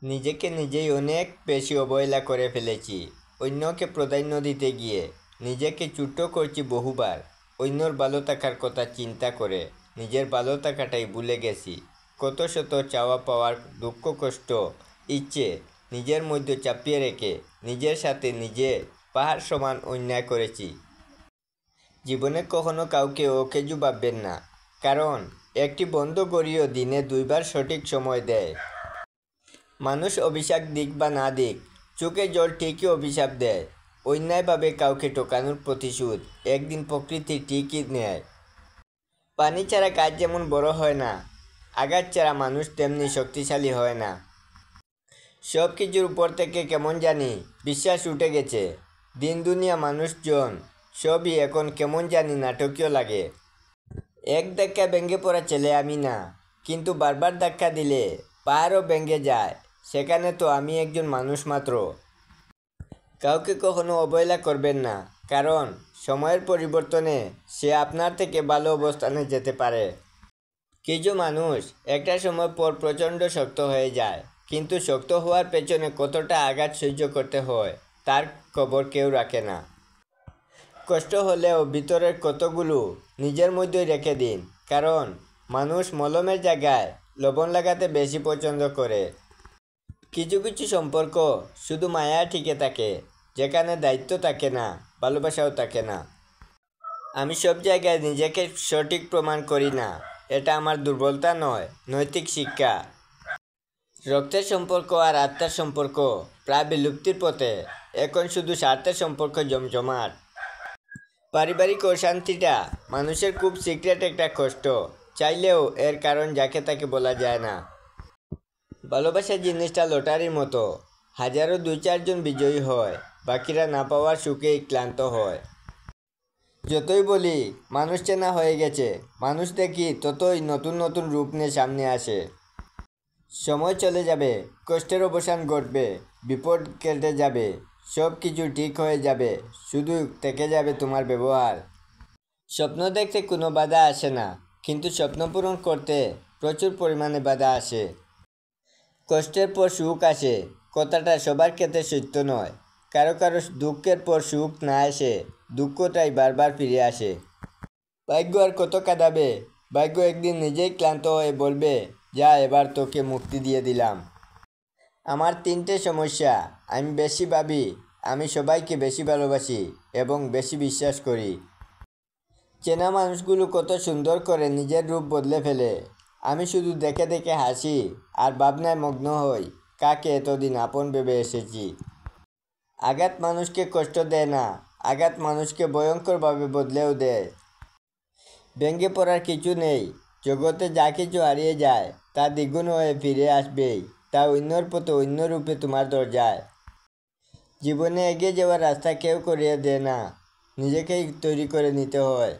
নিজেকে নিজেই অনেক বেশি অবহেলা করে ফেলেছি। অন্যকে প্রাধান্য দিতে গিয়ে নিজেকে ছোট করছি বহুবার। অন্যর ভালো থাকার কথা চিন্তা করে নিজের ভালো থাকাটাই ভুলে গেছি। কত শত চাওয়া পাওয়ার দুঃখ কষ্ট ইচ্ছে নিজের মধ্যে চাপিয়ে রেখে নিজের সাথে নিজে পাহাড় সমান অন্যায় করেছি। জীবনে কখনো কাউকে অকেজু ভাববেন না, কারণ একটি বন্ধ ঘড়িও দিনে দুইবার সঠিক সময় দেয়। মানুষ অভিশাপ দিক বা না দিক, চোখে জল ঠিকই অভিশাপ দেয়। অন্যায়ভাবে কাউকে ঠকানোর প্রতিশোধ একদিন প্রকৃতি ঠিকই নেয়। পানি ছাড়া গাছ যেমন বড় হয় না, আঘাত ছাড়া মানুষ তেমনি শক্তিশালী হয় না। সব কিছুর উপর থেকে কেমন জানি বিশ্বাস উঠে গেছে। দিন দুনিয়া মানুষজন সবই এখন কেমন জানি নাটকীয় লাগে। এক ধাক্কা ভেঙে পড়া ছেলে আমি না, কিন্তু বারবার ধাক্কা দিলে পাহাড়ও ভেঙে যায়। সেখানে তো আমি একজন মানুষ মাত্র। কাউকে কখনো অবহেলা করবেন না, কারণ সময়ের পরিবর্তনে সে আপনার থেকে ভালো অবস্থানে যেতে পারে। কিছু মানুষ একটা সময় পর প্রচণ্ড শক্ত হয়ে যায়, কিন্তু শক্ত হওয়ার পেছনে কতটা আঘাত সহ্য করতে হয় তার খবর কেউ রাখে না। কষ্ট হলেও ভিতরের কতগুলো নিজের মধ্যেই রেখে দিন, কারণ মানুষ মলমের জায়গায় লবণ লাগাতে বেশি পছন্দ করে। কিছু কিছু সম্পর্ক শুধু মায়া টিকে থাকে, যেখানে দায়িত্ব থাকে না, ভালোবাসাও থাকে না। আমি সব জায়গায় নিজেকে সঠিক প্রমাণ করি না, এটা আমার দুর্বলতা নয়, নৈতিক শিক্ষা। রক্তের সম্পর্ক আর আত্মার সম্পর্ক প্রায় বিলুপ্তির পথে। এখন শুধু স্বার্থের সম্পর্ক জমজমাট। পারিবারিক অশান্তিটা মানুষের খুব সিক্রেট একটা কষ্ট, চাইলেও এর কারণ যাকে তাকে বলা যায় না। ভালোবাসা জিনিসটা লটারির মতো, হাজারো দুই চারজন বিজয়ী হয়, বাকিরা না পাওয়ার সুখেই ক্লান্ত হয়। যতই বলি মানুষ চেনা হয়ে গেছে, মানুষ দেখি ততই নতুন নতুন রূপ নিয়ে সামনে আসে। সময় চলে যাবে, কষ্টের অবসান ঘটবে, বিপদ কেটে যাবে, সব কিছু ঠিক হয়ে যাবে, শুধু থেকে যাবে তোমার ব্যবহার। স্বপ্ন দেখতে কোনো বাধা আসে না, কিন্তু স্বপ্ন পূরণ করতে প্রচুর পরিমাণে বাধা আসে। কষ্টের পর সুখ আসে, কথাটা সবার ক্ষেত্রে সত্য নয়। কারো কারো দুঃখের পর সুখ না এসে দুঃখটাই বারবার ফিরে আসে। ভাগ্য আর কত কাঁদাবে, ভাগ্য একদিন নিজেই ক্লান্ত হয়ে বলবে, যা এবার তোকে মুক্তি দিয়ে দিলাম। আমার তিনটে সমস্যা: আমি বেশি ভাবি, আমি সবাইকে বেশি ভালোবাসি এবং বেশি বিশ্বাস করি। চেনা মানুষগুলো কত সুন্দর করে নিজের রূপ বদলে ফেলে। আমি শুধু দেখে দেখে হাসি আর ভাবনায় মগ্ন হই, কাকে এতদিন আপন ভেবে এসেছি। আঘাত মানুষকে কষ্ট দেয় না, আঘাত মানুষকে ভয়ঙ্করভাবে বদলেও দেয়। ভেঙে পড়ার কিছু নেই, জগতে যা কিছু হারিয়ে যায় তা দ্বিগুণ হয়ে ফিরে আসবেই, তা অন্যর পথে অন্য রূপে তোমার দরজায়। জীবনে এগিয়ে যাওয়ার রাস্তা কেউ করিয়ে দেয় না, নিজেকেই তৈরি করে নিতে হয়।